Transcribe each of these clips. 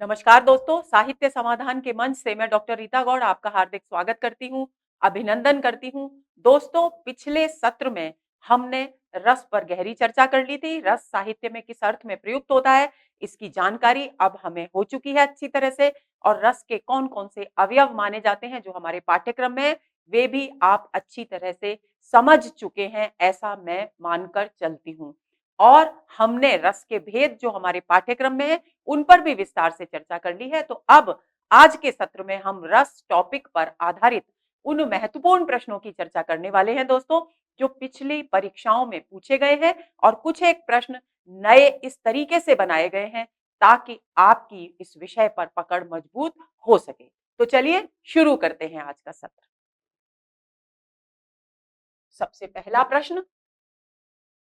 नमस्कार दोस्तों, साहित्य समाधान के मंच से मैं डॉक्टर रीता गौड़ आपका हार्दिक स्वागत करती हूँ, अभिनंदन करती हूँ। दोस्तों, पिछले सत्र में हमने रस पर गहरी चर्चा कर ली थी। रस साहित्य में किस अर्थ में प्रयुक्त होता है, इसकी जानकारी अब हमें हो चुकी है अच्छी तरह से और रस के कौन-कौन से अवयव माने जाते हैं जो हमारे पाठ्यक्रम में है, वे भी आप अच्छी तरह से समझ चुके हैं, ऐसा मैं मानकर चलती हूँ। और हमने रस के भेद जो हमारे पाठ्यक्रम में है, उन पर भी विस्तार से चर्चा कर ली है। तो अब आज के सत्र में हम रस टॉपिक पर आधारित उन महत्वपूर्ण प्रश्नों की चर्चा करने वाले हैं दोस्तों, जो पिछली परीक्षाओं में पूछे गए हैं और कुछ एक प्रश्न नए इस तरीके से बनाए गए हैं ताकि आपकी इस विषय पर पकड़ मजबूत हो सके। तो चलिए शुरू करते हैं आज का सत्र। सबसे पहला प्रश्न,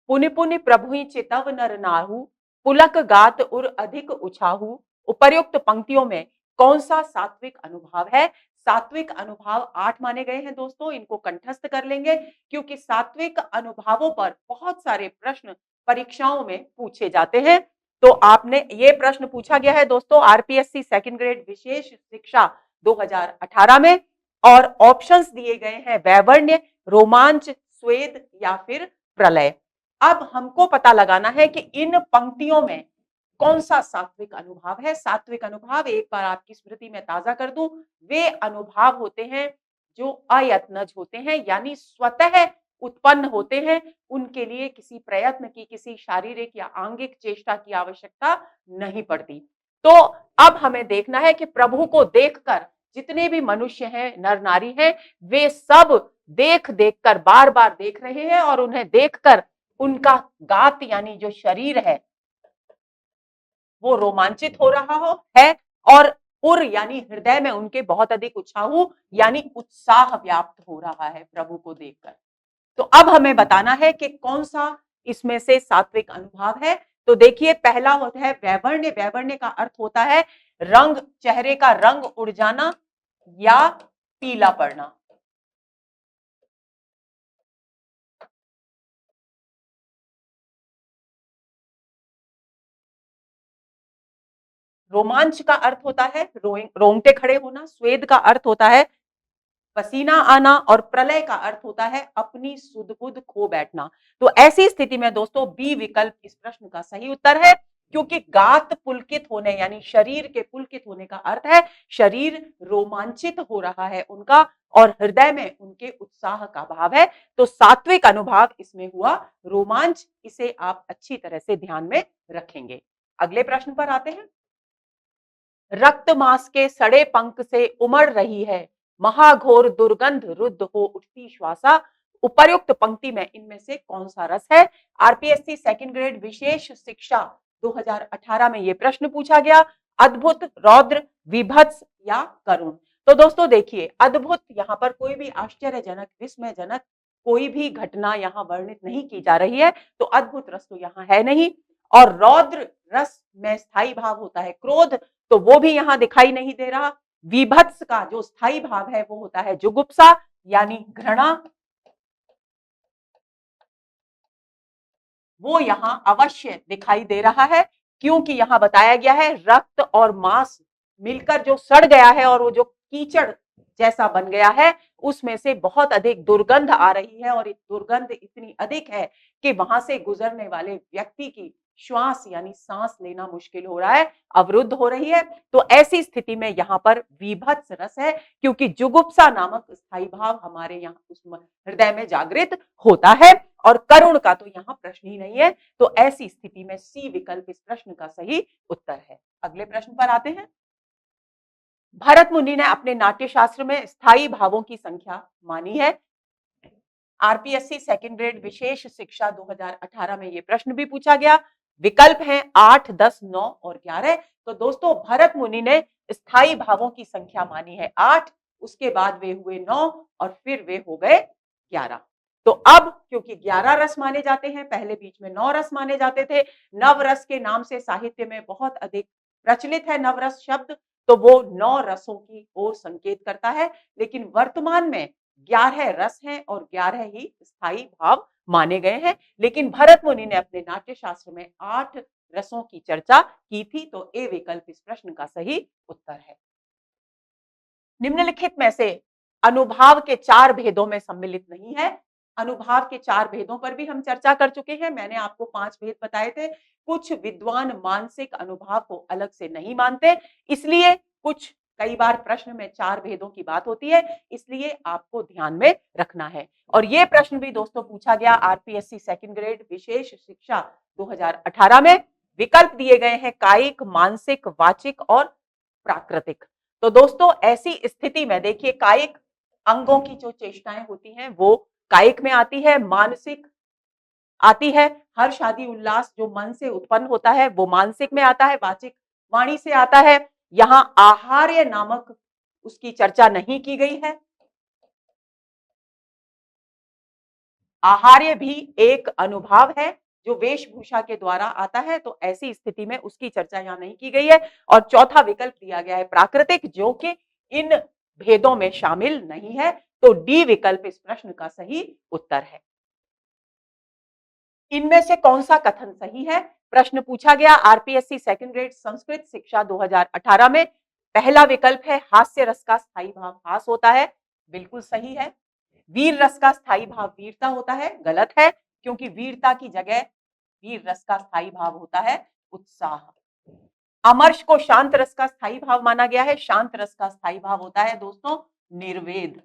पुनि पुनि प्रभुहि चितव नर नाहु, पुलक गात उर अधिक उछाहु। उपर्युक्त पंक्तियों में कौन सा सात्विक अनुभाव है? सात्विक अनुभाव 8 माने गए हैं दोस्तों, इनको कंठस्थ कर लेंगे क्योंकि सात्विक अनुभावों पर बहुत सारे प्रश्न परीक्षाओं में पूछे जाते हैं। तो आपने ये प्रश्न पूछा गया है दोस्तों आरपीएससी सेकंड ग्रेड विशेष शिक्षा 2018 में और ऑप्शंस दिए गए हैं वैवर्ण्य, रोमांच, स्वेद या फिर प्रलय। अब हमको पता लगाना है कि इन पंक्तियों में कौन सा सात्विक अनुभाव है। सात्विक अनुभाव एक बार आपकी स्मृति में ताजा कर दूं, वे अनुभाव होते हैं जो अयत्नज होते हैं, यानी स्वतः उत्पन्न होते हैं। उनके लिए किसी प्रयत्न की, किसी शारीरिक या आंगिक चेष्टा की आवश्यकता नहीं पड़ती। तो अब हमें देखना है कि प्रभु को देखकर जितने भी मनुष्य हैं, नर नारी हैं, वे सब देख देखकर बार बार देख रहे हैं और उन्हें देखकर उनका गात यानी जो शरीर है वो रोमांचित हो रहा हो है और उर यानी हृदय में उनके बहुत अधिक उत्साह यानी उत्साह व्याप्त हो रहा है प्रभु को देखकर। तो अब हमें बताना है कि कौन सा इसमें से सात्विक अनुभाव है। तो देखिए, पहला होता है वैवर्ण्य। वैवर्ण्य का अर्थ होता है रंग, चेहरे का रंग उड़ जाना या पीला पड़ना। रोमांच का अर्थ होता है रोंगटे खड़े होना। स्वेद का अर्थ होता है पसीना आना और प्रलय का अर्थ होता है अपनी सुध-बुध खो बैठना। तो ऐसी स्थिति में दोस्तों बी विकल्प इस प्रश्न का सही उत्तर है, क्योंकि गात पुलकित होने यानी शरीर के पुलकित होने का अर्थ है शरीर रोमांचित हो रहा है उनका और हृदय में उनके उत्साह का भाव है। तो सात्विक अनुभाव इसमें हुआ रोमांच। इसे आप अच्छी तरह से ध्यान में रखेंगे। अगले प्रश्न पर आते हैं। रक्त मांस के सड़े पंख से उमड़ रही है, महाघोर दुर्गंध रुद्ध हो उठती श्वासा। उपर्युक्त पंक्ति में इनमें से कौन सा रस है? आरपीएससी सेकंड ग्रेड विशेष शिक्षा 2018 में यह प्रश्न पूछा गया। अद्भुत, रौद्र, विभत्स या करुण। तो दोस्तों देखिए, अद्भुत यहां पर कोई भी आश्चर्यजनक, विस्मयजनक कोई भी घटना यहां वर्णित नहीं की जा रही है, तो अद्भुत रस तो यहां है नहीं। और रौद्र रस में स्थायी भाव होता है क्रोध, तो वो भी यहां दिखाई नहीं दे रहा। विभत्स का जो स्थायी भाव है वो होता है जुगुप्सा यानी घृणा, वो यहां अवश्य दिखाई दे रहा है, क्योंकि यहां बताया गया है रक्त और मांस मिलकर जो सड़ गया है और वो जो कीचड़ जैसा बन गया है उसमें से बहुत अधिक दुर्गंध आ रही है और दुर्गंध इतनी अधिक है कि वहां से गुजरने वाले व्यक्ति की श्वास यानी सांस लेना मुश्किल हो रहा है, अवरुद्ध हो रही है। तो ऐसी स्थिति में यहां पर विभत्स रस है, क्योंकि जुगुप्सा नामक स्थायी भाव हमारे यहाँ उस हृदय में जागृत होता है और करुण का तो यहां प्रश्न ही नहीं है। तो ऐसी स्थिति में सी विकल्प इस प्रश्न का सही उत्तर है। अगले प्रश्न पर आते हैं। भरत मुनि ने अपने नाट्य शास्त्र में स्थायी भावों की संख्या मानी है। आरपीएससी सेकंड ग्रेड विशेष शिक्षा 2018 में यह प्रश्न भी पूछा गया। विकल्प हैं 8, 10, 9 और 11। तो दोस्तों भरत मुनि ने स्थायी भावों की संख्या मानी है 8, उसके बाद वे हुए 9 और फिर वे हो गए 11। तो अब क्योंकि 11 रस माने जाते हैं, पहले बीच में 9 रस माने जाते थे। नवरस के नाम से साहित्य में बहुत अधिक प्रचलित है नवरस शब्द, तो वो 9 रसों की ओर संकेत करता है। लेकिन वर्तमान में 11 रस हैं और 11 ही स्थायी भाव माने गए हैं। लेकिन भरत मुनि ने अपने नाट्य शास्त्र में 8 रसों की चर्चा की थी। तो ए विकल्प इस प्रश्न का सही उत्तर है। निम्नलिखित में से अनुभाव के 4 भेदों में सम्मिलित नहीं है। अनुभाव के 4 भेदों पर भी हम चर्चा कर चुके हैं। मैंने आपको 5 भेद बताए थे। कुछ विद्वान मानसिक अनुभाव को अलग से नहीं मानते, इसलिए कुछ कई बार प्रश्न में 4 भेदों की बात होती है, इसलिए आपको ध्यान में रखना है। और यह प्रश्न भी दोस्तों पूछा गया आरपीएससी सेकंड ग्रेड विशेष शिक्षा 2018 में। विकल्प दिए गए हैं कायिक, मानसिक, वाचिक और प्राकृतिक। तो दोस्तों ऐसी स्थिति में देखिए, कायिक अंगों की जो चेष्टाएं होती हैं वो कायिक में आती है, मानसिक आती है, हर्ष आदि उल्लास जो मन से उत्पन्न होता है वो मानसिक में आता है, वाचिक वाणी से आता है। यहां आहार्य नामक उसकी चर्चा नहीं की गई है। आहार्य भी एक अनुभाव है जो वेशभूषा के द्वारा आता है, तो ऐसी स्थिति में उसकी चर्चा यहां नहीं की गई है। और चौथा विकल्प दिया गया है प्राकृतिक, जो कि इन भेदों में शामिल नहीं है। तो डी विकल्प इस प्रश्न का सही उत्तर है। इनमें से कौन सा कथन सही है? प्रश्न पूछा गया आरपीएससी सेकंड ग्रेड संस्कृत शिक्षा 2018 में। पहला विकल्प है हास्य रस का स्थायी भाव हास होता है, बिल्कुल सही है। वीर रस का स्थायी भाव वीरता होता है, गलत है, क्योंकि वीरता की जगह वीर रस का स्थायी भाव होता है उत्साह। अमर्ष को शांत रस का स्थायी भाव माना गया है, शांत रस का स्थायी भाव होता है दोस्तों निर्वेद।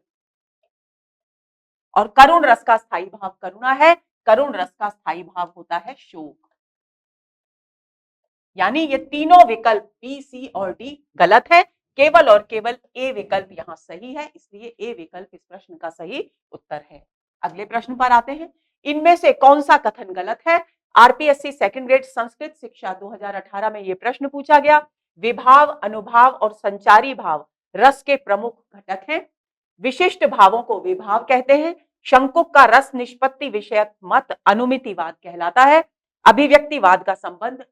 और करुण रस का स्थायी भाव करुणा है, करुण रस का स्थायी भाव होता है शोक। यानी ये तीनों विकल्प बी, सी और डी गलत है, केवल और केवल ए विकल्प यहां सही है, इसलिए ए विकल्प इस प्रश्न का सही उत्तर है। अगले प्रश्न पर आते हैं। इनमें से कौन सा कथन गलत है? आरपीएससी सेकंड ग्रेड संस्कृत शिक्षा 2018 में यह प्रश्न पूछा गया। विभाव, अनुभाव और संचारी भाव रस के प्रमुख घटक हैं। विशिष्ट भावों को विभाव कहते हैं। शंकुक का रस निष्पत्ति विषयक मत अनुमितिवाद कहलाता है। अभिव्यक्तिवाद का संबंध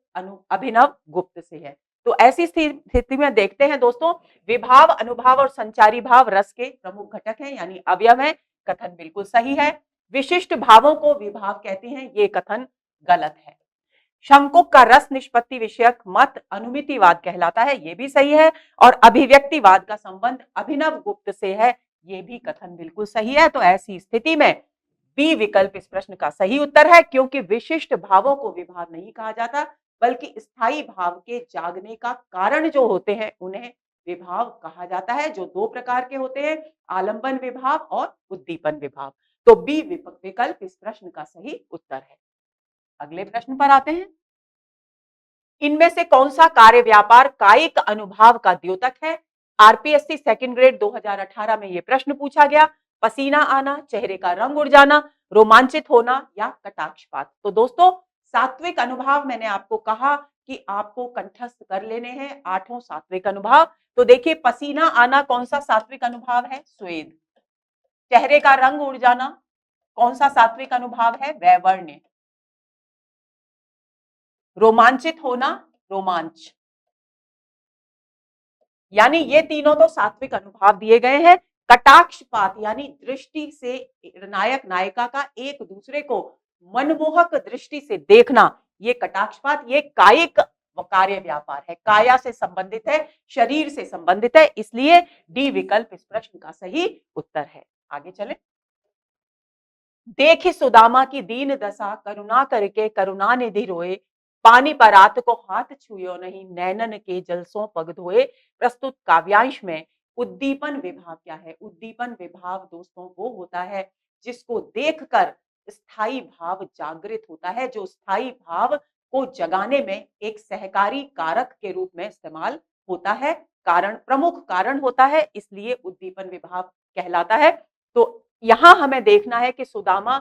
अभिनव गुप्त से है। तो ऐसी स्थिति में देखते हैं दोस्तों, विभाव, अनुभाव और संचारी भाव रस के प्रमुख घटक हैं, यानी अवयव है। कथन बिल्कुल सही है। विशिष्ट भावों को विभाव कहते हैं, ये कथन गलत है। शंकुक का रस निष्पत्ति विषयक मत अनुमितिवाद कहलाता है, यह भी सही है। और अभिव्यक्तिवाद का संबंध अभिनव गुप्त से है, यह भी कथन बिल्कुल सही है। तो ऐसी स्थिति में बी विकल्प इस प्रश्न का सही उत्तर है, क्योंकि विशिष्ट भावों को विभाव नहीं कहा जाता, बल्कि स्थायी भाव के जागने का कारण जो होते हैं उन्हें विभाव कहा जाता है, जो 2 प्रकार के होते हैं, आलंबन विभाव और उद्दीपन विभाव। तो बी विकल्प इस प्रश्न का सही उत्तर है। अगले प्रश्न पर आते हैं। इनमें से कौन सा कार्य व्यापार कायिक अनुभाव का द्योतक है? आरपीएससी सेकंड ग्रेड 2018 में यह प्रश्न पूछा गया। पसीना आना, चेहरे का रंग उड़ जाना, रोमांचित होना या कटाक्षपात। तो दोस्तों सात्विक अनुभाव मैंने आपको कहा कि आपको कंठस्थ कर लेने हैं 8 सात्विक अनुभाव। तो देखिए, पसीना आना कौन सा सात्विक अनुभाव है? स्वेद। चेहरे का रंग उड़ जाना कौन सा सात्विक अनुभाव है? वैवर्ण्य। रोमांचित होना, रोमांच। यानी ये तीनों तो सात्विक अनुभाव दिए गए हैं। कटाक्षपात यानी दृष्टि से नायक नायिका का एक दूसरे को मनमोहक दृष्टि से देखना, ये कटाक्षपात, ये कायिक कार्य व्यापार है, काया से संबंधित है, शरीर से संबंधित है, इसलिए डी विकल्प इस प्रश्न का सही उत्तर है। आगे चले। देखी सुदामा की दीन दशा, करुणा करके करुणा निधि रोए, पानी परात को हाथ छुयो नहीं, नैनन के जलसों पग धोए। प्रस्तुत काव्यांश में उद्दीपन विभाव क्या है? उद्दीपन विभाव दोस्तों वो होता है जिसको देखकर स्थायी भाव जागृत होता है, जो स्थायी भाव को जगाने में एक सहकारी कारक के रूप में इस्तेमाल होता है। कारण प्रमुख कारण होता है, इसलिए उद्दीपन विभाव कहलाता है। तो यहां हमें देखना है कि सुदामा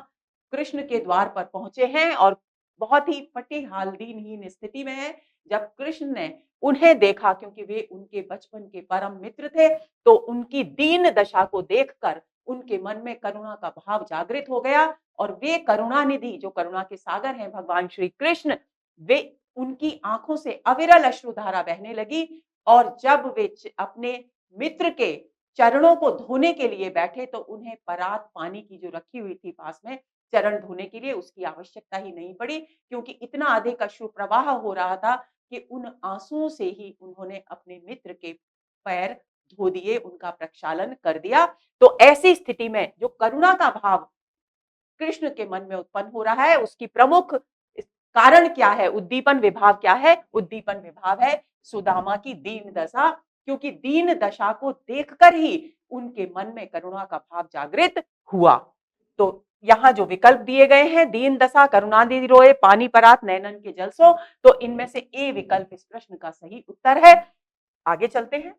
कृष्ण के द्वार पर पहुंचे हैं और बहुत ही फटी-हाल दीनहीन स्थिति में है। जब कृष्ण ने उन्हें देखा, क्योंकि वे उनके बचपन के परम मित्र थे, तो उनकी दीन दशा को देखकर उनके मन में करुणा का भाव जागृत हो गया और वे करुणा निधि, जो करुणा के सागर हैं भगवान श्री कृष्ण, वे उनकी आंखों से अविरल अश्रुधारा बहने लगी। और जब वे अपने मित्र के चरणों को धोने के लिए बैठे, तो उन्हें परात पानी की जो रखी हुई थी पास में, चरण धोने के लिए उसकी आवश्यकता ही नहीं पड़ी, क्योंकि इतना अधिक अश्रु प्रवाह हो रहा था कि उन आंसुओं से ही उन्होंने अपने मित्र के पैर धो दिए, उनका प्रक्षालन कर दिया। तो ऐसी स्थिति में जो करुणा का भाव कृष्ण के मन में उत्पन्न हो रहा है, उसकी प्रमुख कारण क्या है? उद्दीपन विभाव क्या है? उद्दीपन विभाव है सुदामा की दीन दशा, क्योंकि दीन दशा को देखकर ही उनके मन में करुणा का भाव जागृत हुआ। तो यहाँ जो विकल्प दिए गए हैं, दीन दशा, करुणादि रोए, पानी परात, नैनन के जल सो, तो इनमें से ए विकल्प इस प्रश्न का सही उत्तर है। आगे चलते हैं।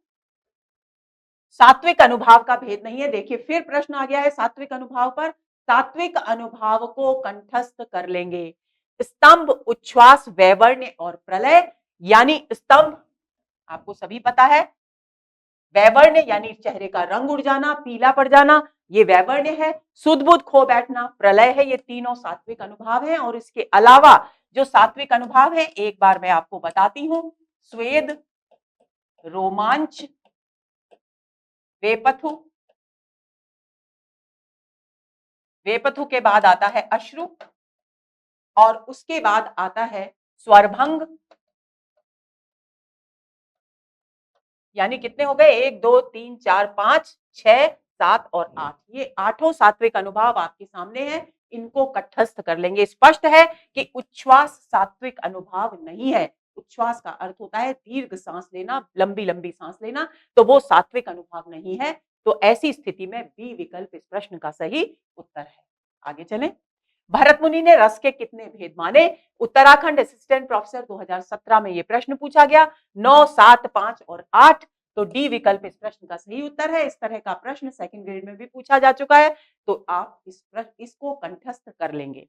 सात्विक अनुभाव का भेद नहीं है। देखिए फिर प्रश्न आ गया है सात्विक अनुभाव पर। सात्विक अनुभाव को कंठस्थ कर लेंगे। स्तंभ, उच्छ्वास, वैवर्ण्य और प्रलय। यानी स्तंभ आपको सभी पता है, वैवर्ण्य यानी चेहरे का रंग उड़ जाना, पीला पड़ जाना, ये वैवर्ण्य है। सुध बुध खो बैठना, प्रलय है। ये तीनों सात्विक अनुभाव हैं। और इसके अलावा जो सात्विक अनुभाव है, एक बार मैं आपको बताती हूं। स्वेद, रोमांच, वेपथु, वेपथु के बाद आता है अश्रु, और उसके बाद आता है स्वरभंग। यानी कितने हो गए? 1 2 3 4 5 6 7 और 8। ये आठों सात्विक अनुभाव आपके सामने हैं। इनको कंठस्थ कर लेंगे। स्पष्ट है कि उच्छ्वास सात्विक अनुभाव नहीं है। उच्छ्वास का अर्थ होता है दीर्घ सांस लेना, लंबी लंबी सांस लेना, तो वो सात्विक अनुभाव नहीं है। तो ऐसी स्थिति में बी विकल्प इस प्रश्न का सही उत्तर है। आगे चलें। भरत मुनि ने रस के कितने भेद माने? उत्तराखंड असिस्टेंट प्रोफेसर 2017 में यह प्रश्न पूछा गया। 9, 7, 5 और 8। तो डी विकल्प इस प्रश्न का सही उत्तर है। इस तरह का प्रश्न सेकंड ग्रेड में भी पूछा जा चुका है, तो आप इसको कंठस्थ कर लेंगे।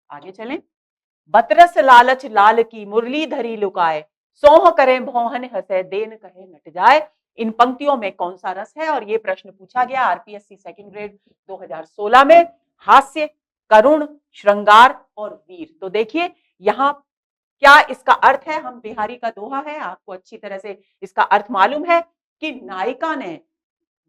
आगे चलें। बतरस लालच लाल की मुरली धरी लुकाए, सोह करें भौहन हंसे देन कहे नट जाए। इन पंक्तियों में कौन सा रस है? और यह प्रश्न पूछा गया आरपीएससी सेकंड ग्रेड 2016 में। हास्य, करुण, श्रृंगार और वीर। तो देखिए यहां क्या इसका अर्थ है? हम बिहारी का दोहा है, आपको अच्छी तरह से इसका अर्थ मालूम है कि नायिका ने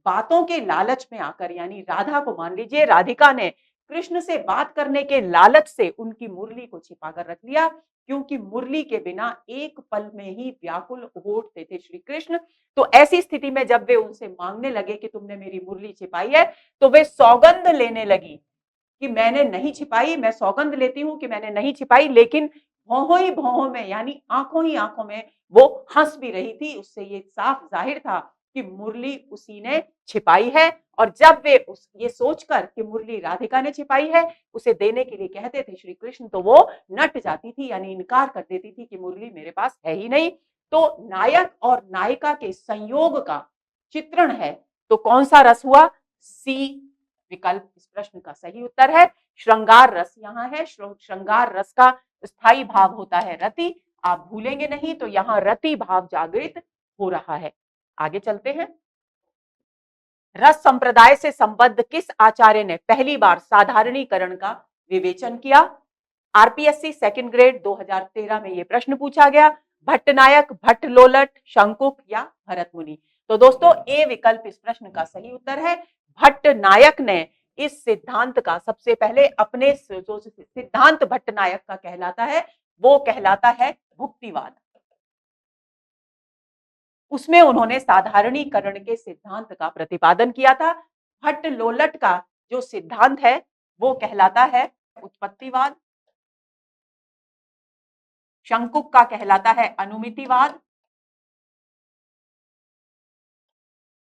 बातों के लालच में आकर, यानी राधा को मान लीजिए, राधिका ने कृष्ण से बात करने के लालच से उनकी मुरली को छिपा कर रख लिया, क्योंकि मुरली के बिना एक पल में ही व्याकुल हो उठते थे श्री कृष्ण। तो ऐसी स्थिति में जब वे उनसे मांगने लगे कि तुमने मेरी मुरली छिपाई है, तो वे सौगंध लेने लगी कि मैंने नहीं छिपाई, मैं सौगंध लेती हूं कि मैंने नहीं छिपाई। लेकिन भौहों ही भौहों में, यानी आंखों ही आंखों में वो हंस भी रही थी। उससे ये साफ जाहिर था कि मुरली उसी ने छिपाई है। और जब वे ये सोचकर कि मुरली राधिका ने छिपाई है उसे देने के लिए कहते थे श्री कृष्ण, तो वो नट जाती थी, यानी इनकार कर देती थी कि मुरली मेरे पास है ही नहीं। तो नायक और नायिका के संयोग का चित्रण है। तो कौन सा रस हुआ? सी विकल्प इस प्रश्न का सही उत्तर है। श्रृंगार रस यहाँ है। श्रृंगार रस का स्थायी भाव होता है रति। आप भूलेंगे नहीं, तो यहाँ रति भाव जागृत हो रहा है। आगे चलते हैं। रस संप्रदाय से संबद्ध किस आचार्य ने पहली बार साधारणीकरण का विवेचन किया? आरपीएससी सेकंड ग्रेड 2013 में यह प्रश्न पूछा गया। भट्टनायक, भट्टलोलट, शंकुक या भरत मुनि। तो दोस्तों ए विकल्प इस प्रश्न का सही उत्तर है। भट्टनायक ने इस सिद्धांत का सबसे पहले अपने जो सिद्धांत भट्टनायक का कहलाता है, वो कहलाता है भुक्तिवाद। उसमें उन्होंने साधारणीकरण के सिद्धांत का प्रतिपादन किया था। भट्टलोलट का जो सिद्धांत है वो कहलाता है उत्पत्तिवाद। शंकुक का कहलाता है अनुमितिवाद।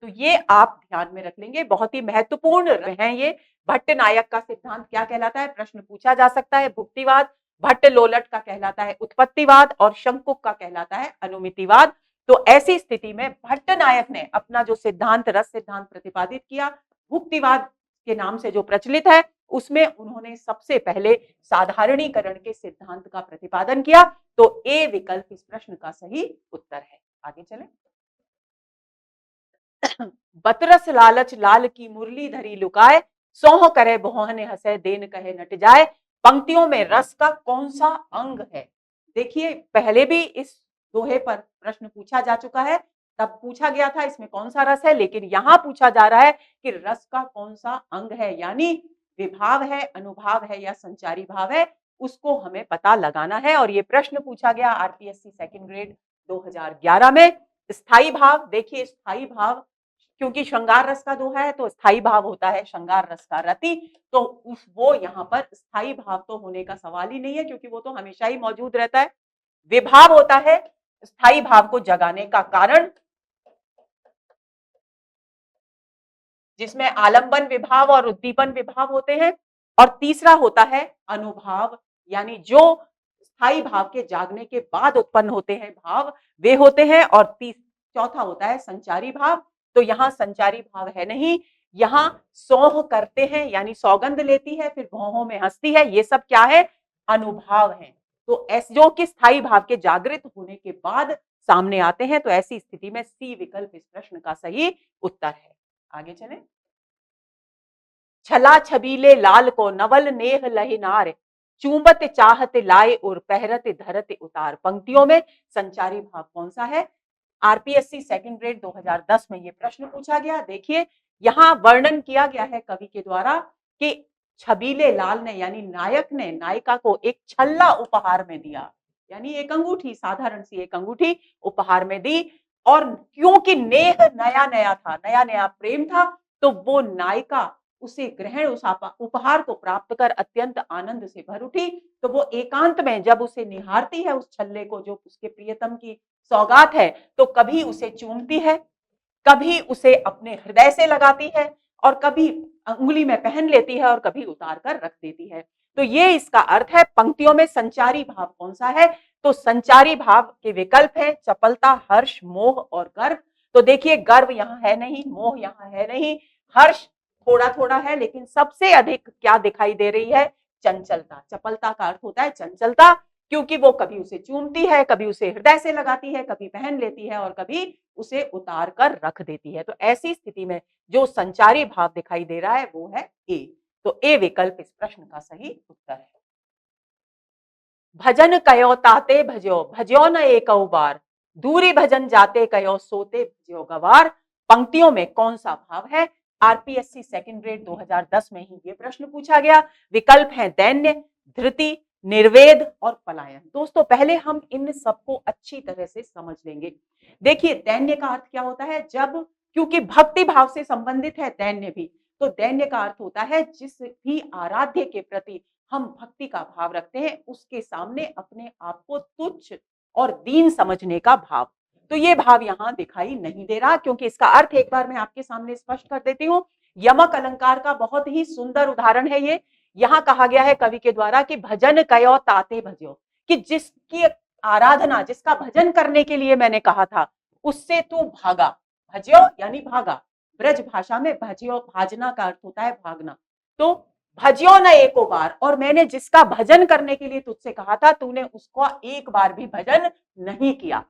तो ये आप ध्यान में रख लेंगे, बहुत ही महत्वपूर्ण है ये। भट्टनायक का सिद्धांत क्या कहलाता है? प्रश्न पूछा जा सकता है। भुक्तिवाद। भट्टलोलट का कहलाता है उत्पत्तिवाद और शंकुक का कहलाता है अनुमितिवाद। तो ऐसी स्थिति में भट्टनायक ने अपना जो सिद्धांत, रस सिद्धांत प्रतिपादित किया, भुक्तिवाद के नाम से जो प्रचलित है, उसमें उन्होंने सबसे पहले साधारणीकरण के सिद्धांत का प्रतिपादन किया। तो ए विकल्प इस प्रश्न का सही उत्तर है। आगे चलें। बतरस लालच लाल की मुरली धरी लुकाए, सोह करे भौहन हंसे देन कहे नट जाए। पंक्तियों में रस का कौन सा अंग है? देखिए पहले भी इस दोहे पर प्रश्न पूछा जा चुका है, तब पूछा गया था इसमें कौन सा रस है, लेकिन यहां पूछा जा रहा है कि रस का कौन सा अंग है। यानी विभाव है, अनुभाव है या संचारी भाव है, उसको हमें पता लगाना है। और ये प्रश्न पूछा गया आरपीएससी सेकंड ग्रेड 2011 में। स्थायी भाव, देखिए स्थायी भाव, क्योंकि श्रृंगार रस का दोहा है तो स्थायी भाव होता है श्रृंगार रस का रति, तो वो यहाँ पर स्थायी भाव तो होने का सवाल ही नहीं है, क्योंकि वो तो हमेशा ही मौजूद रहता है। विभाव होता है स्थायी भाव को जगाने का कारण, जिसमें आलंबन विभाव और उद्दीपन विभाव होते हैं। और तीसरा होता है अनुभाव, यानी जो स्थायी भाव के जागने के बाद उत्पन्न होते हैं भाव, वे होते हैं। और चौथा होता है संचारी भाव। तो यहाँ संचारी भाव है नहीं, यहाँ सौह करते हैं यानी सौगंध लेती है, फिर भौहों में हंसती है, ये सब क्या है, अनुभाव है। तो जो कि स्थायी भाव के जागृत होने के बाद सामने आते हैं। तो ऐसी स्थिति में सी विकल्प इस प्रश्न का सही उत्तर है। आगे चलें। छला छबीले लाल को नवल नेह लहिनार, चूंबत चाहत लाए और पहरत धरत उतार। पंक्तियों में संचारी भाव कौन सा है? आरपीएससी सेकंड ग्रेड 2010 में ये प्रश्न पूछा गया। देखिए यहां वर्णन किया गया है कवि के द्वारा कि छबीले लाल ने यानी नायक ने नायिका को एक छल्ला उपहार में दिया, यानी एक अंगूठी, साधारण सी एक अंगूठी उपहार में दी। और क्योंकि नेह नया नया था, नया नया प्रेम था, तो वो नायिका उसे ग्रहण, उस उपहार को प्राप्त कर अत्यंत आनंद से भर उठी। तो वो एकांत में जब उसे निहारती है उस छल्ले को, जो उसके प्रियतम की सौगात है, तो कभी उसे चूमती है, कभी उसे अपने हृदय से लगाती है, और कभी अंगुली में पहन लेती है, और कभी उतार कर रख देती है। तो ये इसका अर्थ है। पंक्तियों में संचारी भाव कौन सा है? तो संचारी भाव के विकल्प है चपलता, हर्ष, मोह और गर्व। तो देखिए गर्व यहाँ है नहीं, मोह यहाँ है नहीं, हर्ष थोड़ा थोड़ा है, लेकिन सबसे अधिक क्या दिखाई दे रही है? चंचलता। चपलता का अर्थ होता है चंचलता, क्योंकि वो कभी उसे चूमती है, कभी उसे हृदय से लगाती है, कभी पहन लेती है, और कभी उसे उतार कर रख देती है। तो ऐसी स्थिति में जो संचारी भाव दिखाई दे रहा है वो है ए। तो ए विकल्प इस प्रश्न का सही उत्तर है। भजन कयो ताते भजो, भजो न एक बार, दूरी भजन जाते कयो सोते भजो गवार। पंक्तियों में कौन सा भाव है? आरपीएससी सेकंड ग्रेड 2010 में ही ये प्रश्न पूछा गया। विकल्प है दैन्य, धृति, निर्वेद और पलायन। दोस्तों पहले हम इन सबको अच्छी तरह से समझ लेंगे। देखिए दैन्य का अर्थ क्या होता है? जब, क्योंकि भक्ति भाव से संबंधित है दैन्य भी, तो दैन्य का अर्थ होता है जिस भी आराध्य के प्रति हम भक्ति का भाव रखते हैं, उसके सामने अपने आप को तुच्छ और दीन समझने का भाव। तो ये भाव यहाँ दिखाई नहीं दे रहा, क्योंकि इसका अर्थ एक बार मैं आपके सामने स्पष्ट कर देती हूँ। यमक अलंकार का बहुत ही सुंदर उदाहरण है ये। यहाँ कहा गया है कवि के द्वारा कि भजन कयो ताते भजो, कि जिसकी आराधना, जिसका भजन करने के लिए मैंने कहा था, उससे तू भागा। भज्यो यानी भागा, ब्रज भाषा में भज्यो, भाजना का अर्थ होता है भागना। तो भज्यो न एको बार, और मैंने जिसका भजन करने के लिए तुझसे कहा था, तूने उसको एक बार भी भजन नहीं किया।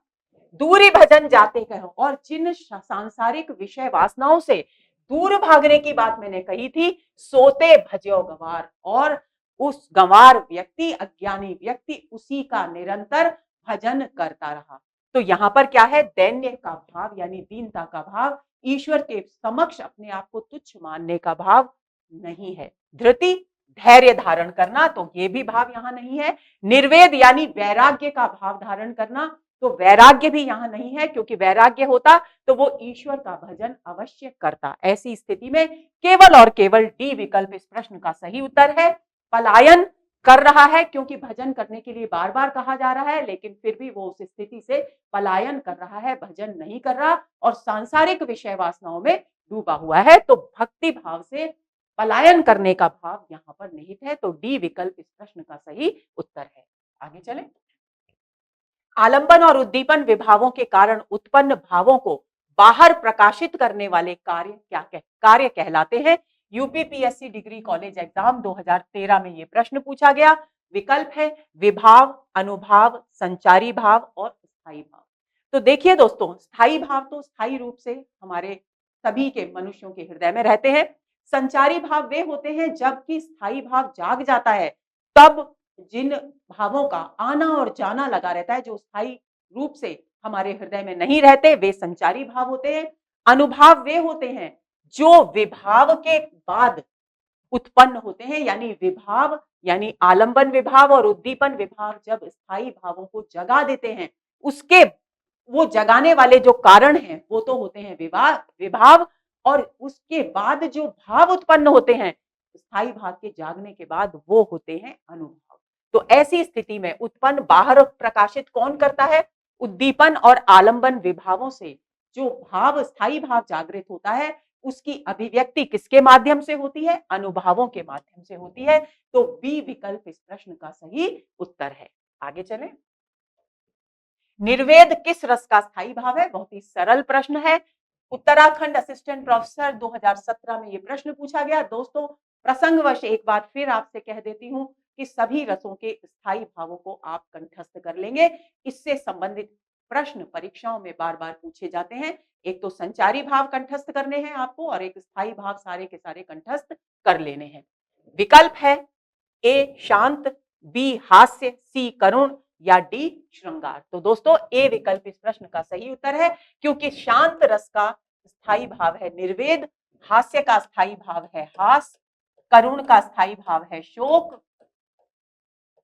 दूरी भजन जाते कहो, और जिन सांसारिक विषय वासनाओं से दूर भागने की बात मैंने कही थी, सोते भजो गवार, और उस गंवार व्यक्ति, अज्ञानी व्यक्ति उसी का निरंतर भजन करता रहा। तो यहां पर क्या है? दैन्य का भाव यानी दीनता का भाव, ईश्वर के समक्ष अपने आप को तुच्छ मानने का भाव नहीं है। धृति, धैर्य धारण करना, तो ये भी भाव यहां नहीं है। निर्वेद यानी वैराग्य का भाव धारण करना, तो वैराग्य भी यहां नहीं है, क्योंकि वैराग्य होता तो वो ईश्वर का भजन अवश्य करता। ऐसी स्थिति में केवल और केवल डी विकल्प इस प्रश्न का सही उत्तर है। पलायन कर रहा है, क्योंकि भजन करने के लिए बार बार कहा जा रहा है, लेकिन फिर भी वो उस स्थिति से पलायन कर रहा है, भजन नहीं कर रहा, और सांसारिक विषय वासनाओं में डूबा हुआ है। तो भक्ति भाव से पलायन करने का भाव यहां पर निहित है। तो डी विकल्प इस प्रश्न का सही उत्तर है। आगे चलें। आलंबन और उद्दीपन विभावों के कारण उत्पन्न भावों को बाहर प्रकाशित करने वाले कार्य कहलाते हैं। यूपीपीएससी डिग्री कॉलेज एग्जाम 2013 में यह प्रश्न पूछा गया। विकल्प है विभाव, अनुभाव, संचारी भाव और स्थायी भाव। तो देखिए दोस्तों, स्थायी भाव तो स्थायी रूप से हमारे सभी के मनुष्यों के हृदय में रहते हैं। संचारी भाव वे होते हैं जबकि स्थायी भाव जाग जाता है, तब जिन भावों का आना और जाना लगा रहता है, जो स्थायी रूप से हमारे हृदय में नहीं रहते, वे संचारी भाव होते हैं। अनुभाव वे होते हैं जो विभाव के बाद उत्पन्न होते हैं, यानी विभाव, यानी आलंबन विभाव और उद्दीपन विभाव जब स्थायी भावों को जगा देते हैं, उसके वो जगाने वाले जो कारण हैं वो तो होते हैं विभाव, और उसके बाद जो भाव उत्पन्न होते हैं स्थायी भाव के जागने के बाद वो होते हैं अनुभव। तो ऐसी स्थिति में उत्पन्न बाहर प्रकाशित कौन करता है? उद्दीपन और आलंबन विभावों से जो भाव, स्थायी भाव जागृत होता है, उसकी अभिव्यक्ति किसके माध्यम से होती है? अनुभवों के माध्यम से होती है। तो बी विकल्प इस प्रश्न का सही उत्तर है। आगे चलें। निर्वेद किस रस का स्थायी भाव है? बहुत ही सरल प्रश्न है। उत्तराखंड असिस्टेंट प्रोफेसर 2017 में यह प्रश्न पूछा गया। दोस्तों, प्रसंगवश एक बार फिर आपसे कह देती हूं कि सभी रसों के स्थायी भावों को आप कंठस्थ कर लेंगे। इससे संबंधित प्रश्न परीक्षाओं में बार बार पूछे जाते हैं। एक तो संचारी भाव कंठस्थ करने हैं आपको, और एक स्थायी भाव सारे के सारे कंठस्थ कर लेने हैं। विकल्प है ए शांत, बी हास्य, सी करुण या डी श्रृंगार। तो दोस्तों, ए विकल्प इस प्रश्न का सही उत्तर है, क्योंकि शांत रस का स्थायी भाव है निर्वेद, हास्य का स्थायी भाव है हास, करुण का स्थायी भाव है शोक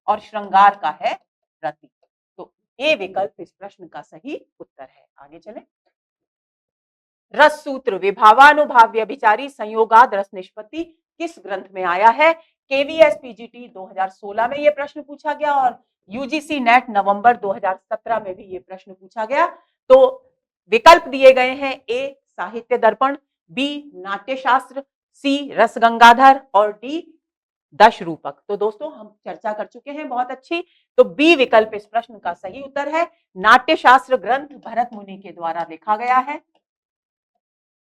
और श्रृंगार का है रति। तो ए विकल्प इस प्रश्न का सही उत्तर है। आगे चलें। रस सूत्र विभावानुभाव व्यभिचारी संयोगाद रस निष्पत्ति किस ग्रंथ में आया है? केवीएस पीजीटी 2016 में यह प्रश्न पूछा गया, और यूजीसी नेट नवंबर 2017 में भी यह प्रश्न पूछा गया। तो विकल्प दिए गए हैं ए साहित्य दर्पण, बी नाट्यशास्त्र, सी रस गंगाधर और डी दश रूपक। तो दोस्तों, हम चर्चा कर चुके हैं बहुत अच्छी। तो बी विकल्प इस प्रश्न का सही उत्तर है। नाट्यशास्त्र ग्रंथ भरत मुनि के द्वारा लिखा गया है,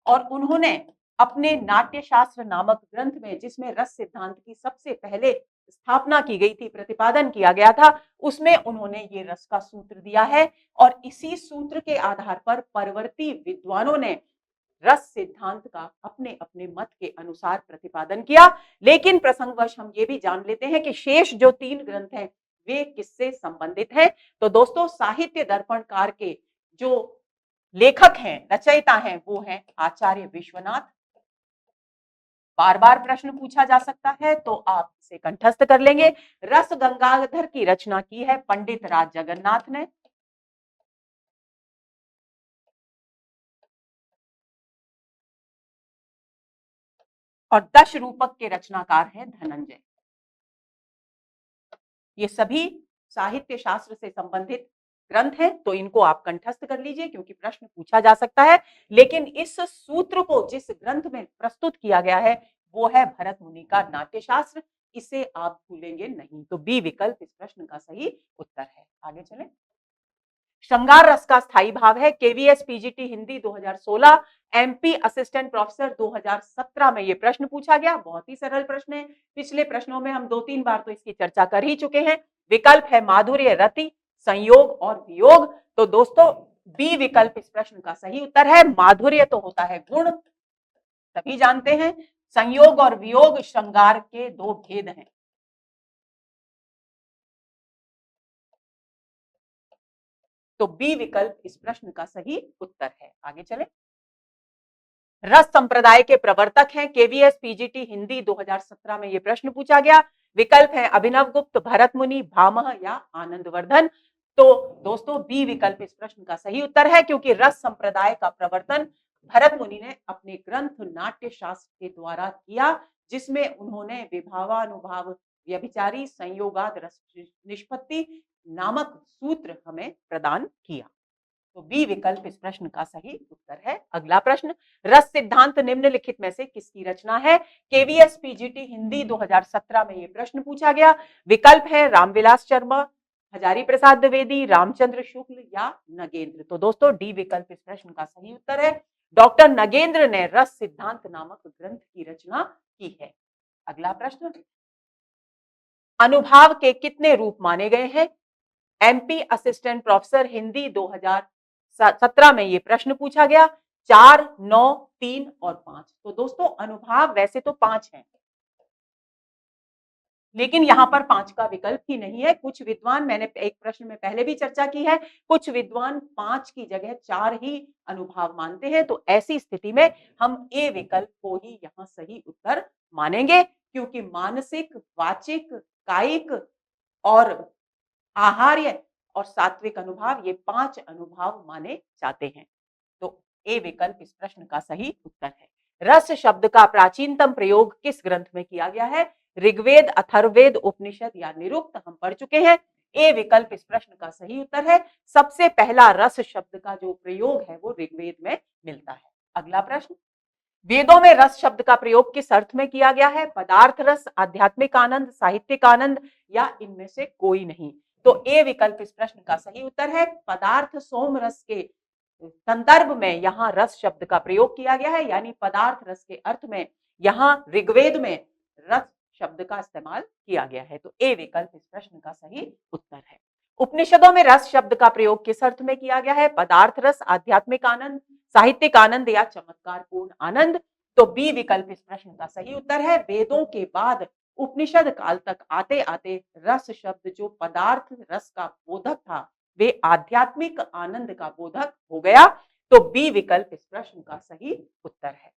और उन्होंने अपने नाट्यशास्त्र नामक ग्रंथ में, जिसमें रस सिद्धांत की सबसे पहले स्थापना की गई थी, प्रतिपादन किया गया था, उसमें उन्होंने ये रस का सूत्र दिया है, और इसी सूत्र के आधार पर परवर्ती विद्वानों ने रस सिद्धांत का अपने अपने मत के अनुसार प्रतिपादन किया। लेकिन प्रसंगवश हम ये भी जान लेते हैं कि शेष जो 3 ग्रंथ हैं वे किससे संबंधित हैं। तो दोस्तों, साहित्य दर्पणकार के जो लेखक हैं, रचयिता हैं, वो हैं आचार्य विश्वनाथ। बार बार प्रश्न पूछा जा सकता है, तो आप इसे कंठस्थ कर लेंगे। रस गंगाधर की रचना की है पंडित राज जगन्नाथ ने। और दश रूपक के रचनाकार हैं धनंजय। ये सभी साहित्य शास्त्र से संबंधित ग्रंथ हैं, तो इनको आप कंठस्थ कर लीजिए, क्योंकि प्रश्न पूछा जा सकता है। लेकिन इस सूत्र को जिस ग्रंथ में प्रस्तुत किया गया है वो है भरत मुनि का नाट्यशास्त्र। इसे आप भूलेंगे नहीं। तो बी विकल्प इस प्रश्न का सही उत्तर है। आगे चलें। श्रृंगार रस का स्थायी भाव है। KVS PGT Hindi 2016, MP assistant professor 2017 में यह प्रश्न पूछा गया। बहुत ही सरल प्रश्न है। पिछले प्रश्नों में हम 2-3 बार तो इसकी चर्चा कर ही चुके हैं। विकल्प है माधुर्य, रति, संयोग और वियोग। तो दोस्तों, बी विकल्प इस प्रश्न का सही उत्तर है। माधुर्य तो होता है गुण, सभी जानते हैं। संयोग और वियोग श्रृंगार के 2 भेद हैं। तो बी विकल्प इस प्रश्न का सही उत्तर है। आगे चलें। रस संप्रदाय के प्रवर्तक हैं। केवीएस पीजीटी हिंदी 2017 में यह प्रश्न पूछा गया। विकल्प है अभिनव गुप्त, भरत मुनि, भामह या आनंदवर्धन। तो दोस्तों, बी विकल्प इस प्रश्न का सही उत्तर है, क्योंकि रस संप्रदाय का प्रवर्तन भरत मुनि ने अपने ग्रंथ नाट्य शास्त्र के द्वारा किया, जिसमें उन्होंने विभावानुभाव व्यभिचारी संयोगाद रस निष्पत्ति नामक सूत्र हमें प्रदान किया। तो बी विकल्प इस प्रश्न का सही उत्तर है। अगला प्रश्न, रस सिद्धांत निम्नलिखित में से किसकी रचना है? केवीएस पीजीटी हिंदी 2017 में यह प्रश्न पूछा गया। विकल्प है रामविलास शर्मा, हजारी प्रसाद द्विवेदी, रामचंद्र शुक्ल या नगेंद्र। तो दोस्तों, डी विकल्प इस प्रश्न का सही उत्तर है। डॉक्टर नगेंद्र ने रस सिद्धांत नामक ग्रंथ की रचना की है। अगला प्रश्न, अनुभाव के कितने रूप माने गए हैं? एमपी असिस्टेंट प्रोफेसर हिंदी 2017 में यह प्रश्न पूछा गया। 4, 9, 3 और 5। तो दोस्तों, अनुभाव वैसे तो 5 हैं, लेकिन यहां पर 5 का विकल्प ही नहीं है। कुछ विद्वान, मैंने एक प्रश्न में पहले भी चर्चा की है, कुछ विद्वान 5 की जगह 4 ही अनुभाव मानते हैं। तो ऐसी स्थिति में हम ए विकल्प को ही यहां सही उत्तर मानेंगे, क्योंकि मानसिक, वाचिक, कायिक और आहार्य और सात्विक अनुभाव, ये 5 अनुभाव माने जाते हैं। तो ए विकल्प इस प्रश्न का सही उत्तर है। रस शब्द का प्राचीनतम प्रयोग किस ग्रंथ में किया गया है? ऋग्वेद, अथर्ववेद, उपनिषद या निरुक्त? हम पढ़ चुके हैं। ए विकल्प इस प्रश्न का सही उत्तर है। सबसे पहला रस शब्द का जो प्रयोग है वो ऋग्वेद में मिलता है। अगला प्रश्न, वेदों में रस शब्द का प्रयोग किस अर्थ में किया गया है? पदार्थ रस, आध्यात्मिक आनंद, साहित्यिक आनंद या इनमें से कोई नहीं? तो ए विकल्प इस प्रश्न का सही उत्तर है। पदार्थ सोम रस के संदर्भ में यहां रस शब्द का प्रयोग किया गया है, यानी पदार्थ रस के अर्थ में यहां ऋग्वेद में रस शब्द का इस्तेमाल किया गया है। तो ए विकल्प इस प्रश्न का सही उत्तर है। उपनिषदों में रस शब्द का प्रयोग किस अर्थ में किया गया है? पदार्थ रस, आध्यात्मिक आनंद, साहित्यिक आनंद या चमत्कारपूर्ण आनंद? तो बी विकल्प इस प्रश्न का सही उत्तर है। वेदों के बाद उपनिषद काल तक आते आते रस शब्द जो पदार्थ रस का बोधक था वे आध्यात्मिक आनंद का बोधक हो गया। तो बी विकल्प इस प्रश्न का सही उत्तर है।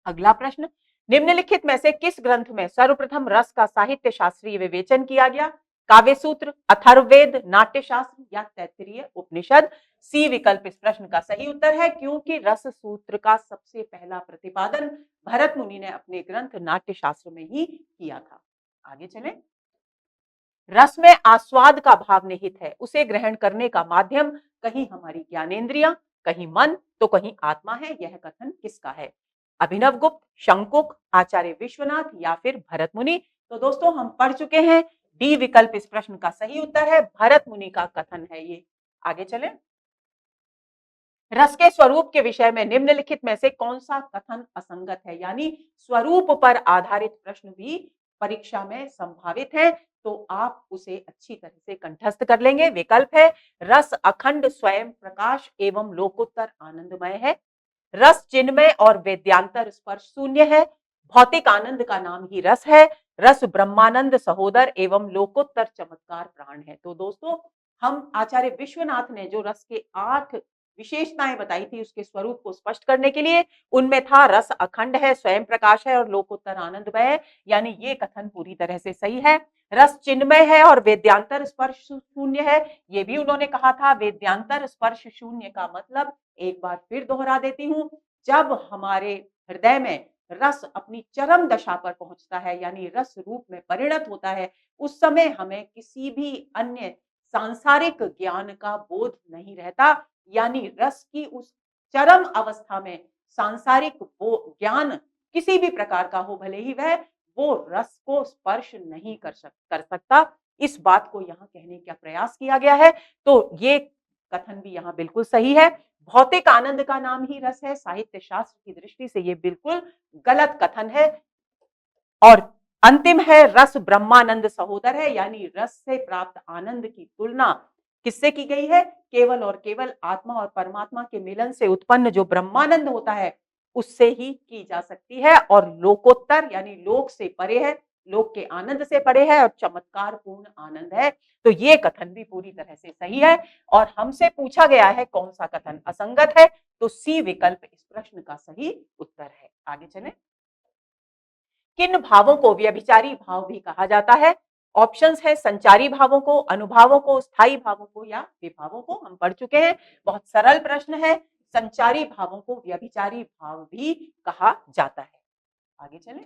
अगला प्रश्न, निम्नलिखित में से किस ग्रंथ में सर्वप्रथम रस का साहित्य शास्त्रीय विवेचन किया गया? काव्य सूत्र, अथर्ववेद, नाट्य शास्त्र या तैत्तिरीय उपनिषद? सी विकल्प इस प्रश्न का सही उत्तर है, क्योंकि रस सूत्र का सबसे पहला प्रतिपादन भरत मुनि ने अपने ग्रंथ नाट्य शास्त्र में ही किया था। आगे चलें। रस में आस्वाद का भाव निहित है, उसे ग्रहण करने का माध्यम कहीं हमारी ज्ञानेंद्रियां, कहीं मन तो कहीं आत्मा है। यह कथन किसका है? अभिनव गुप्त, शंकुक, आचार्य विश्वनाथ या फिर भरत मुनि? तो दोस्तों हम पढ़ चुके हैं, डी विकल्प इस प्रश्न का सही उत्तर है। भरत मुनि का कथन है ये। आगे चलें। रस के स्वरूप के विषय में निम्नलिखित में से कौन सा कथन असंगत है? यानी स्वरूप पर आधारित प्रश्न भी परीक्षा में संभावित है, तो आप उसे अच्छी तरह से कंठस्थ कर लेंगे। विकल्प है, रस अखंड स्वयं प्रकाश एवं लोकोत्तर आनंदमय है। रस चिन्मय और वेद्यांतर स्पर्श शून्य है। भौतिक आनंद का नाम ही रस है। रस ब्रह्मानंद सहोदर एवं लोकोत्तर चमत्कार प्राण है। तो दोस्तों हम आचार्य विश्वनाथ ने जो रस के 8 विशेषताएं बताई थी उसके स्वरूप को स्पष्ट करने के लिए, उनमें था रस अखंड है, स्वयं प्रकाश है और लोकोत्तर आनंदमय है, यानी ये कथन पूरी तरह से सही है। रस चिन्मय है और वेद्यांतर स्पर्श शून्य है, ये भी उन्होंने कहा था। वेद्यांतर स्पर्श शून्य का मतलब एक बार फिर दोहरा देती हूं, जब हमारे हृदय में रस अपनी चरम दशा पर पहुंचता है, यानी रस रूप में परिणत होता है, उस समय हमें किसी भी अन्य सांसारिक ज्ञान का बोध नहीं रहता। यानी रस की उस चरम अवस्था में सांसारिक वो ज्ञान किसी भी प्रकार का हो, भले ही वह वो रस को स्पर्श नहीं कर सकता। इस बात को यहाँ कहने का प्रयास किया गया है। तो ये कथन भी यहाँ बिल्कुल सही है। भौतिक आनंद का नाम ही रस है, साहित्य शास्त्र की दृष्टि से ये बिल्कुल गलत कथन है। और अंतिम है, रस ब्रह्मानंद सहोदर है, यानी रस से प्राप्त आनंद की तुलना किससे की गई है? केवल और केवल आत्मा और परमात्मा के मिलन से उत्पन्न जो ब्रह्मानंद होता है उससे ही की जा सकती है। और लोकोत्तर यानी लोक से परे है, लोक के आनंद से परे है और चमत्कार पूर्ण आनंद है। तो ये कथन भी पूरी तरह से सही है। और हमसे पूछा गया है कौन सा कथन असंगत है, तो सी विकल्प इस प्रश्न का सही उत्तर है। आगे चलें। किन भावों को व्यभिचारी भाव भी कहा जाता है? ऑप्शंस है, संचारी भावों को, अनुभावों को, स्थायी भावों को या विभावों को? हम पढ़ चुके हैं, बहुत सरल प्रश्न है। संचारी भावों को व्यभिचारी भाव भी कहा जाता है। आगे चलें।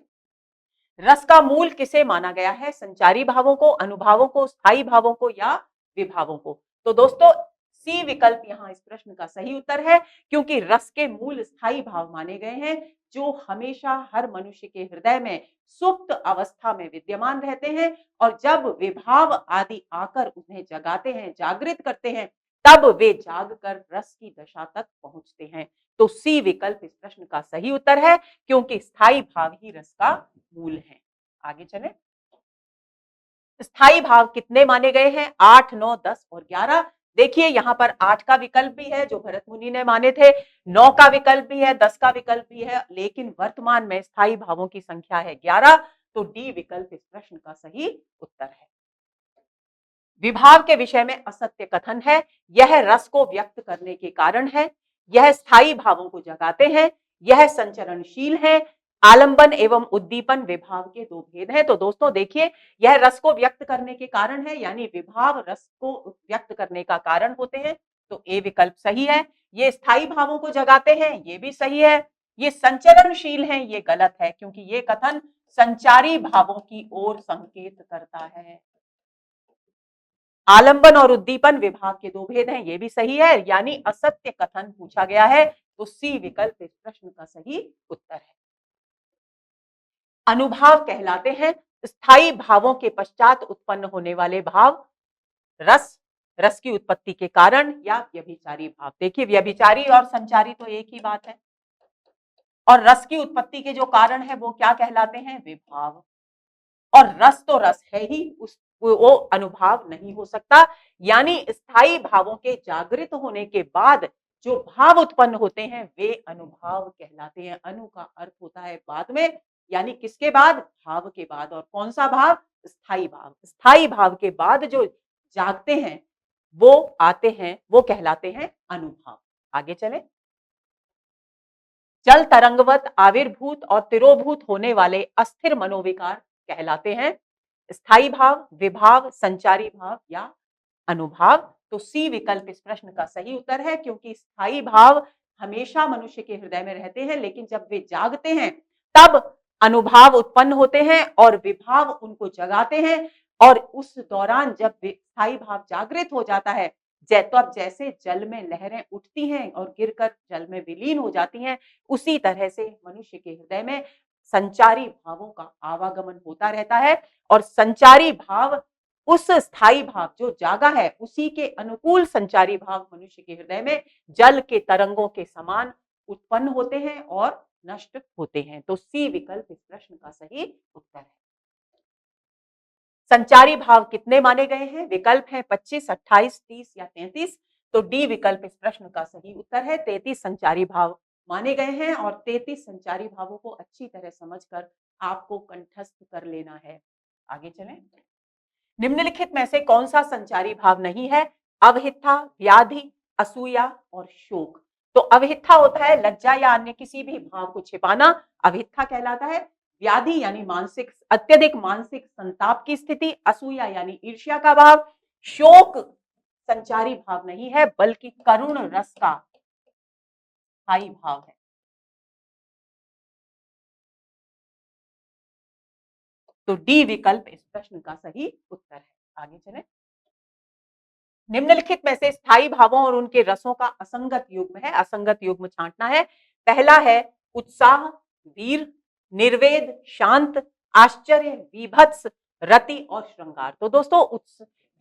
रस का मूल किसे माना गया है? संचारी भावों को, अनुभावों को, स्थायी भावों को या विभावों को? तो दोस्तों सी विकल्प यहाँ इस प्रश्न का सही उत्तर है, क्योंकि रस के मूल स्थायी भाव माने गए हैं जो हमेशा हर मनुष्य के हृदय में सुप्त अवस्था में विद्यमान रहते हैं, और जब विभाव आदि आकर उन्हें जगाते हैं, जागृत करते हैं, तब वे जागकर रस की दशा तक पहुंचते हैं। तो सी विकल्प इस प्रश्न का सही उत्तर है, क्योंकि स्थायी भाव ही रस का मूल है। आगे चलें। स्थायी भाव कितने माने गए हैं? 8, 9, 10 और 11। देखिए यहाँ पर 8 का विकल्प भी है जो भरत मुनि ने माने थे, 9 का विकल्प भी है, 10 का विकल्प भी है, लेकिन वर्तमान में स्थायी भावों की संख्या है 11। तो डी विकल्प इस प्रश्न का सही उत्तर है। विभाव के विषय में असत्य कथन है, यह रस को व्यक्त करने के कारण है, यह स्थायी भावों को जगाते हैं, यह संचरणशील है, आलंबन एवं उद्दीपन विभाव के दो भेद हैं। तो दोस्तों देखिए, यह रस को व्यक्त करने के कारण है, यानी विभाव रस को व्यक्त करने का कारण होते हैं। तो ए विकल्प सही है। ये स्थायी भावों को जगाते हैं, ये भी सही है। ये संचरणशील हैं, ये गलत है, क्योंकि ये कथन संचारी भावों की ओर संकेत करता है। आलंबन और उद्दीपन विभाग के दो भेद हैं, ये भी सही है, यानी असत्य कथन पूछा गया है। तो सी विकल्प इस प्रश्न का सही उत्तर है। अनुभाव कहलाते हैं स्थायी भावों के पश्चात उत्पन्न होने वाले भाव, रस, रस की उत्पत्ति के कारण या व्यभिचारी भाव। देखिए, व्यभिचारी और संचारी तो एक ही बात है। और रस की उत्पत्ति के जो कारण है वो क्या कहलाते हैं? विभाव। और रस तो रस है ही, उस वो अनुभाव नहीं हो सकता। यानी स्थायी भावों के जागृत होने के बाद जो भाव उत्पन्न होते हैं वे अनुभाव कहलाते हैं। अनु का अर्थ होता है बाद में, यानी किसके बाद? भाव के बाद। और कौन सा भाव? स्थायी भाव। स्थायी भाव के बाद जो जागते हैं वो आते हैं, वो कहलाते हैं अनुभाव। आगे चले। जल तरंगवत आविर्भूत और तिरोभूत होने वाले अस्थिर मनोविकार कहलाते हैं स्थायी भाव, विभाव, संचारी भाव या अनुभाव। तो सी विकल्प इस प्रश्न का सही उत्तर है, क्योंकि स्थायी भाव हमेशा मनुष्य के हृदय में रहते हैं, लेकिन जब वे जागते हैं तब अनुभाव उत्पन्न होते हैं और विभाव उनको जगाते हैं। और उस दौरान जब स्थायी भाव जागृत हो जाता है, तो अब जैसे जल में लहरें उठती हैं और गिरकर जल में विलीन हो जाती हैं, उसी तरह से मनुष्य के हृदय में संचारी भावों का आवागमन होता रहता है। और संचारी भाव उस स्थायी भाव जो जागा है उसी के अनुकूल संचारी भाव मनुष्य के हृदय में जल के तरंगों के समान उत्पन्न होते हैं और नष्ट होते हैं। तो सी विकल्प इस प्रश्न का सही उत्तर है। संचारी भाव कितने माने गए हैं? विकल्प है 25, 28, 30 या 33। तो डी विकल्प इस प्रश्न का सही उत्तर है। 33 संचारी भाव माने गए हैं और 33 संचारी भावों को अच्छी तरह समझकर आपको कंठस्थ कर लेना है। आगे चलें। निम्नलिखित में से कौन सा संचारी भाव नहीं है? अवहिथा, व्याधि, असूया और शोक। तो अवहिथा होता है लज्जा या अन्य किसी भी भाव को छिपाना, अवहिथा कहलाता है। व्याधि यानी मानसिक, अत्यधिक मानसिक संताप की स्थिति, असूया यानी ईर्ष्या का भाव, शोक संचारी भाव नहीं है बल्कि करुण रस का स्थायी भाव है। तो डी विकल्प इस प्रश्न का सही उत्तर है। आगे चलें। निम्नलिखित में से स्थायी भावों और उनके रसों का असंगत युग्म है, असंगत युग्म छांटना है। पहला है उत्साह, वीर, निर्वेद, शांत, आश्चर्य, बीभत्स, रति और श्रृंगार। तो दोस्तों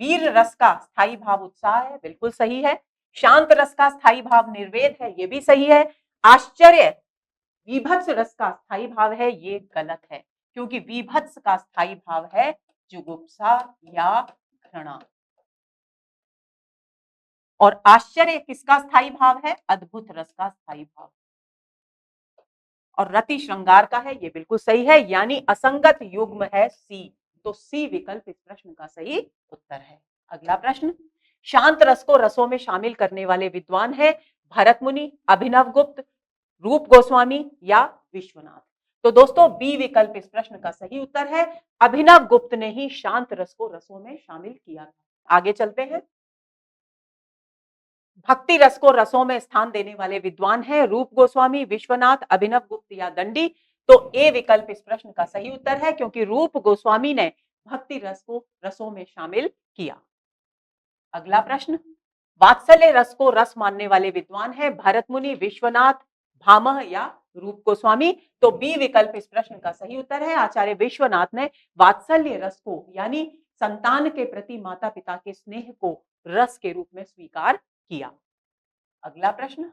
वीर रस का स्थायी भाव उत्साह है, बिल्कुल सही है। शांत रस का स्थायी भाव निर्वेद है, ये भी सही है। आश्चर्य, बीभत्स रस का स्थायी भाव है, ये गलत है, क्योंकि बीभत्स का स्थायी भाव है जुगुप्सा या घृणा। और आश्चर्य किसका स्थायी भाव है? अद्भुत रस का स्थायी भाव। और रति श्रृंगार का है, ये बिल्कुल सही है, यानी असंगत युग्म है सी। तो सी विकल्प इस प्रश्न का सही उत्तर है। अगला प्रश्न। शांत रस को रसों में शामिल करने वाले विद्वान है भरत मुनि, अभिनव गुप्त, रूप गोस्वामी या विश्वनाथ। तो दोस्तों बी विकल्प इस प्रश्न का सही उत्तर है। अभिनव गुप्त ने ही शांत रस को रसों में शामिल किया था। आगे चलते हैं। भक्ति रस को रसों में स्थान देने वाले विद्वान हैं रूप गोस्वामी, विश्वनाथ, अभिनव गुप्त या दंडी। तो ए विकल्प इस प्रश्न का सही उत्तर है, क्योंकि रूप गोस्वामी ने भक्ति रस को रसों में शामिल किया। अगला प्रश्न। वात्सल्य रस को रस मानने वाले विद्वान हैं भरत मुनि, विश्वनाथ, भामह या रूप गोस्वामी। तो बी विकल्प इस प्रश्न का सही उत्तर है। आचार्य विश्वनाथ ने वात्सल्य रस को यानी संतान के प्रति माता पिता के स्नेह को रस के रूप में स्वीकार किया। अगला प्रश्न।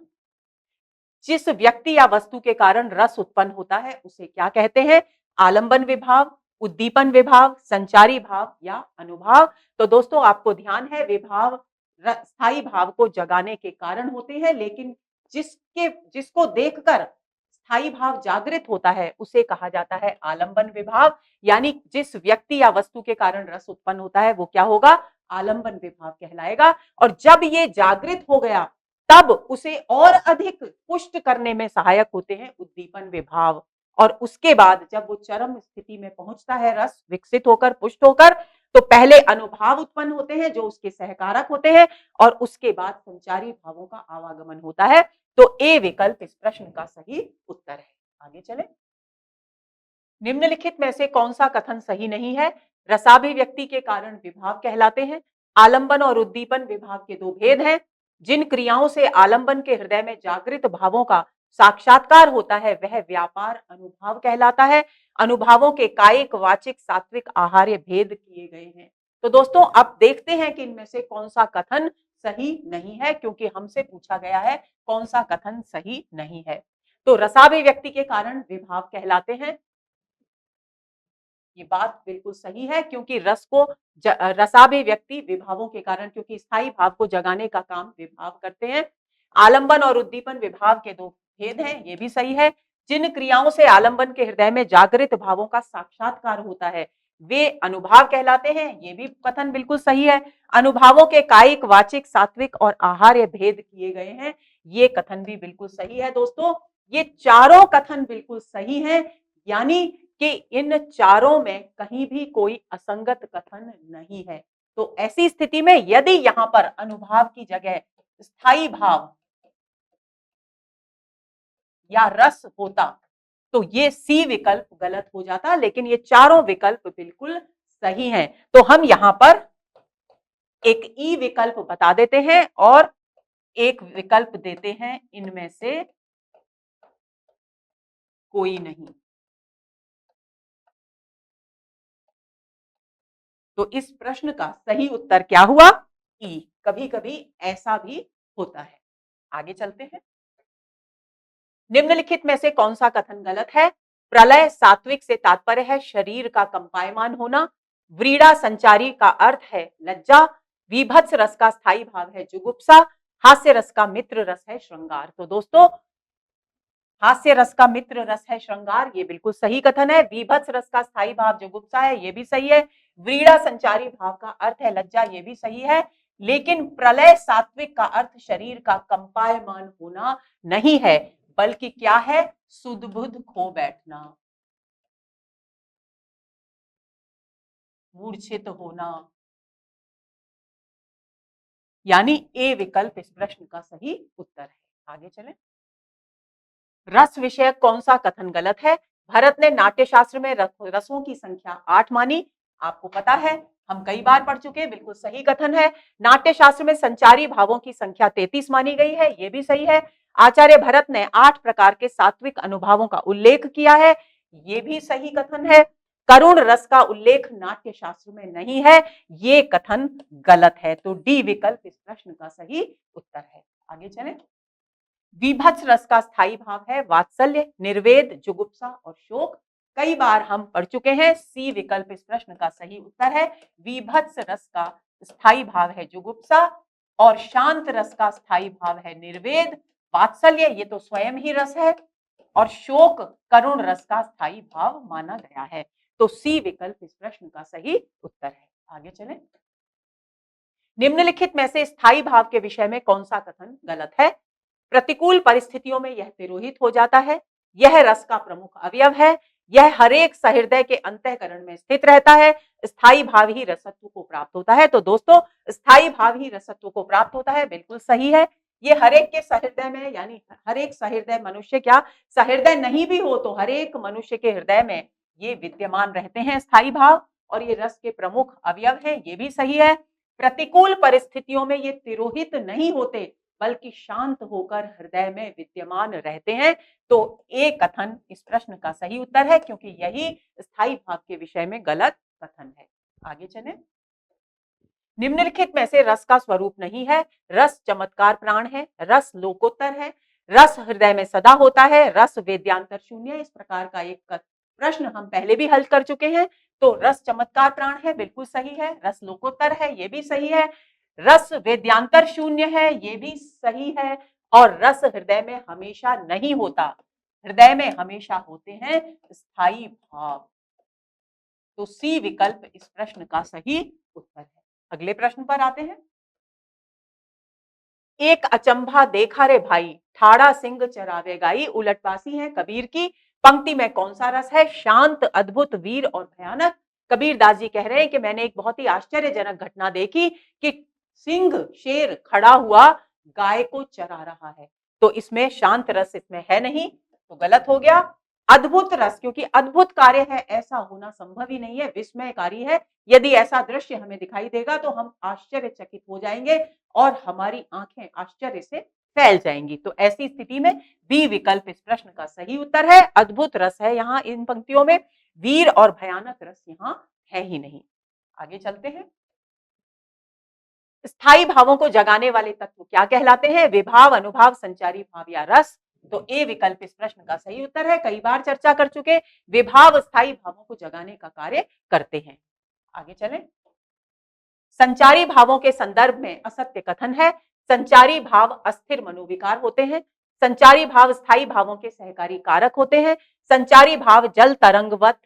जिस व्यक्ति या वस्तु के कारण रस उत्पन्न होता है उसे क्या कहते हैं? आलंबन विभाव, उद्दीपन विभाव, संचारी भाव या अनुभाव। तो दोस्तों आपको ध्यान है, विभाव स्थायी भाव को जगाने के कारण होते हैं, लेकिन जिसको देखकर स्थायी भाव जागृत होता है उसे कहा जाता है आलंबन विभाव। यानी जिस व्यक्ति या वस्तु के कारण रस उत्पन्न होता है वो क्या होगा? आलंबन विभाव कहलाएगा। और जब ये जागृत हो गया तब उसे और अधिक पुष्ट करने में सहायक होते हैं उद्दीपन विभाव। और उसके बाद जब वो चरम स्थिति में पहुंचता है रस विकसित होकर पुष्ट होकर, तो पहले अनुभाव उत्पन्न होते हैं जो उसके सहकारक होते हैं और उसके बाद संचारी भावों का आवागमन होता है। तो ए विकल्प इस प्रश्न का सही उत्तर है। आगे चले। निम्नलिखित में से कौन सा कथन सही नहीं है? रसाभिव्यक्ति के कारण विभाव कहलाते हैं। आलंबन और उद्दीपन विभाव के दो भेद हैं। जिन क्रियाओं से आलंबन के हृदय में जागृत भावों का साक्षात्कार होता है वह व्यापार अनुभाव कहलाता है। अनुभावों के कायिक वाचिक सात्विक आहार्य भेद किए गए हैं। तो दोस्तों अब देखते हैं कि इनमें से कौन सा कथन सही नहीं है, क्योंकि हमसे पूछा गया है कौन सा कथन सही नहीं है। तो रसाभिव्यक्ति के कारण विभाव कहलाते हैं, ये बात बिल्कुल सही है, क्योंकि रस को रसाभिव्यक्ति विभावों के कारण, क्योंकि स्थायी भाव को जगाने का काम विभाव करते हैं। आलंबन और उद्दीपन विभाव के दो भेद हैं, ये भी सही है। जिन क्रियाओं से आलंबन के हृदय में जागृत भावों का साक्षात्कार होता है वे अनुभाव कहलाते हैं, ये भी कथन बिल्कुल सही है। अनुभावों के कायिक वाचिक सात्विक और आहार्य भेद किए गए हैं, ये कथन भी बिल्कुल सही है। दोस्तों ये चारों कथन बिल्कुल सही हैं, यानी कि इन चारों में कहीं भी कोई असंगत कथन नहीं है। तो ऐसी स्थिति में यदि यहां पर अनुभाव की जगह स्थायी भाव या रस होता तो ये सी विकल्प गलत हो जाता, लेकिन ये चारों विकल्प बिल्कुल सही हैं। तो हम यहां पर एक ई विकल्प बता देते हैं और एक विकल्प देते हैं इनमें से कोई नहीं। तो इस प्रश्न का सही उत्तर क्या हुआ? ई। कभी कभी ऐसा भी होता है। आगे चलते हैं। निम्नलिखित में से कौन सा कथन गलत है? प्रलय सात्विक से तात्पर्य है शरीर का कंपायमान होना। व्रीड़ा संचारी का अर्थ है लज्जा। विभत्स रस का स्थायी भाव है जुगुप्सा। हास्य रस का मित्र रस है श्रृंगार। तो दोस्तों हास्य रस का मित्र रस है श्रृंगार, ये बिल्कुल सही कथन है। विभत्स रस का स्थायी भाव जुगुप्सा है, ये भी सही है। व्रीड़ा संचारी भाव का अर्थ है लज्जा, ये भी सही है। लेकिन प्रलय सात्विक का अर्थ शरीर का कंपायमान होना नहीं है, बल्कि क्या है? सुध बुध खो बैठना, मूर्छित होना। यानी ए विकल्प इस प्रश्न का सही उत्तर है। आगे चलें। रस विषय कौन सा कथन गलत है? भरत ने नाट्य शास्त्र में रसों की संख्या 8 मानी। आपको पता है, हम कई बार पढ़ चुके हैं, बिल्कुल सही कथन है। नाट्य शास्त्र में संचारी भावों की संख्या 33 मानी गई है, यह भी सही है। आचार्य भरत ने 8 प्रकार के सात्विक अनुभावों का उल्लेख किया है, यह भी सही कथन है। करुण रस का उल्लेख नाट्य शास्त्र में नहीं है, यह कथन गलत है। तो डी विकल्प इस प्रश्न का सही उत्तर है। आगे चलें। विभत्स रस का स्थायी भाव है वात्सल्य, निर्वेद, जुगुप्सा और शोक। कई बार हम पढ़ चुके हैं, सी विकल्प इस प्रश्न का सही उत्तर है। विभत्स रस का स्थायी भाव है जुगुप्सा और शांत रस का स्थायी भाव है निर्वेद। वात्सल्य ये तो स्वयं ही रस है और शोक करुण रस का स्थायी भाव माना गया है। तो सी विकल्प इस प्रश्न का सही उत्तर है। आगे चलें। निम्नलिखित में से स्थायी भाव के विषय में कौन सा कथन गलत है? प्रतिकूल परिस्थितियों में यह तिरोहित हो जाता है। यह रस का प्रमुख अवयव है। यह हरेक सहृदय के अंतःकरण में स्थित रहता है। स्थायी भाव ही रसत्व को प्राप्त होता है। तो दोस्तों स्थायी भाव ही रसत्व को प्राप्त होता है, बिल्कुल सही है। ये हरेक के सहृदय में, यानी हरेक सहृदय मनुष्य, क्या सहृदय नहीं भी हो तो हरेक मनुष्य के हृदय में ये विद्यमान रहते हैं स्थायी भाव, और ये रस के प्रमुख अवयव है, ये भी सही है। प्रतिकूल परिस्थितियों में ये तिरोहित नहीं होते, बल्कि शांत होकर हृदय में विद्यमान रहते हैं। तो ए कथन इस प्रश्न का सही उत्तर है, क्योंकि यही स्थायी भाव के विषय में गलत कथन है। आगे चलें। निम्नलिखित में से रस का स्वरूप नहीं है। रस चमत्कार प्राण है, रस लोकोत्तर है, रस हृदय में सदा होता है, रस वेद्यांतर शून्य। इस प्रकार का एक प्रश्न हम पहले भी हल कर चुके हैं। तो रस चमत्कार प्राण है, बिल्कुल सही है। रस लोकोत्तर है, ये भी सही है। रस वेद्यांतर शून्य है, ये भी सही है। और रस हृदय में हमेशा नहीं होता, हृदय में हमेशा होते हैं स्थायी भाव। तो सी विकल्प इस प्रश्न का सही उत्तर है। अगले प्रश्न पर आते हैं। एक अचंभा देखा रे भाई, ठाड़ा सिंह चरावे गाई। उलटबासी है कबीर की। पंक्ति में कौन सा रस है? शांत, अद्भुत, वीर और भयानक। कबीरदास जी कह रहे हैं कि मैंने एक बहुत ही आश्चर्यजनक घटना देखी कि सिंह शेर खड़ा हुआ गाय को चरा रहा है। तो इसमें शांत रस इसमें है नहीं, तो गलत हो गया। अद्भुत रस, क्योंकि अद्भुत कार्य है, ऐसा होना संभव ही नहीं है, विस्मयकारी है। यदि ऐसा दृश्य हमें दिखाई देगा तो हम आश्चर्यचकित हो जाएंगे और हमारी आंखें आश्चर्य से फैल जाएंगी। तो ऐसी स्थिति में बी विकल्प इस प्रश्न का सही उत्तर है। अद्भुत रस है यहाँ इन पंक्तियों में, वीर और भयानक रस यहाँ है ही नहीं। आगे चलते हैं। स्थायी भावों को जगाने वाले तत्व क्या कहलाते हैं? विभाव, अनुभाव, संचारी भाव या रस। तो ए विकल्प इस प्रश्न का सही उत्तर है। कई बार चर्चा कर चुके, विभाव स्थायी भावों को जगाने का कार्य करते हैं। आगे चलें। संचारी भावों के संदर्भ में असत्य कथन है। संचारी भाव अस्थिर मनोविकार होते हैं। संचारी भाव स्थायी भावों के सहकारी कारक होते हैं। संचारी भाव जल तरंगवत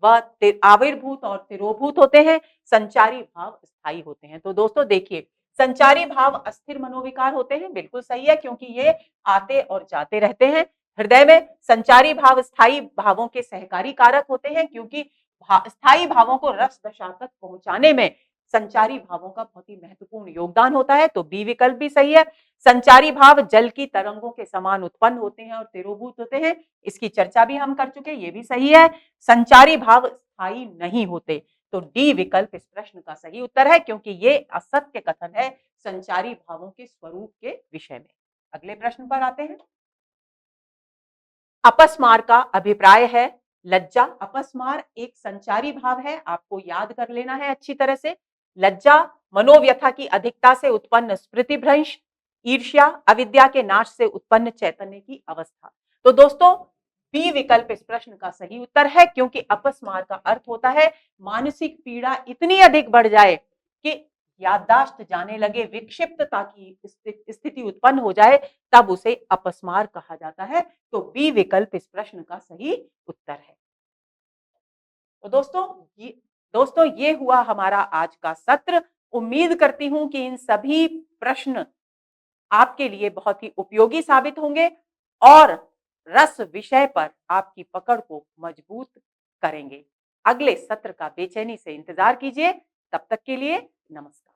व आविर्भूत और तिरोभूत होते हैं। संचारी भाव स्थायी होते हैं। तो दोस्तों देखिए, संचारी भाव अस्थिर मनोविकार होते हैं, बिल्कुल सही है, क्योंकि ये आते और जाते रहते हैं हृदय में। संचारी भाव स्थायी भावों के सहकारी कारक होते हैं, क्योंकि स्थायी भावों को रस दशा तक पहुंचाने में संचारी भावों का बहुत ही महत्वपूर्ण योगदान होता है। तो बी विकल्प भी सही है। संचारी भाव जल की तरंगों के समान उत्पन्न होते हैं और तिरोभूत होते हैं, इसकी चर्चा भी हम कर चुके, ये भी सही है। संचारी भाव स्थायी नहीं होते। तो डी विकल्प इस प्रश्न का सही उत्तर है, क्योंकि ये असत्य कथन है संचारी भावों के स्वरूप के विषय में। अगले प्रश्न पर आते हैं। अपस्मार का अभिप्राय है लज्जा। अपस्मार एक संचारी भाव है, आपको याद कर लेना है अच्छी तरह से। लज्जा मनोव्यथा की अधिकता से उत्पन्न स्मृति भ्रंश, ईर्ष्या अविद्या के नाश से उत्पन्न चैतन्य की अवस्था। तो दोस्तों बी विकल्प इस प्रश्न का सही उत्तर है, क्योंकि अपस्मार का अर्थ होता है मानसिक पीड़ा इतनी अधिक बढ़ जाए कि याददाश्त जाने लगे, विक्षिप्तता की स्थिति उत्पन्न हो जाए, तब उसे अपस्मार कहा जाता है। तो बी विकल्प इस प्रश्न का सही उत्तर है। तो दोस्तों ये हुआ हमारा आज का सत्र। उम्मीद करती हूं कि इन सभी प्रश्न आपके लिए बहुत ही उपयोगी साबित होंगे और रस विषय पर आपकी पकड़ को मजबूत करेंगे। अगले सत्र का बेचैनी से इंतजार कीजिए। तब तक के लिए नमस्कार।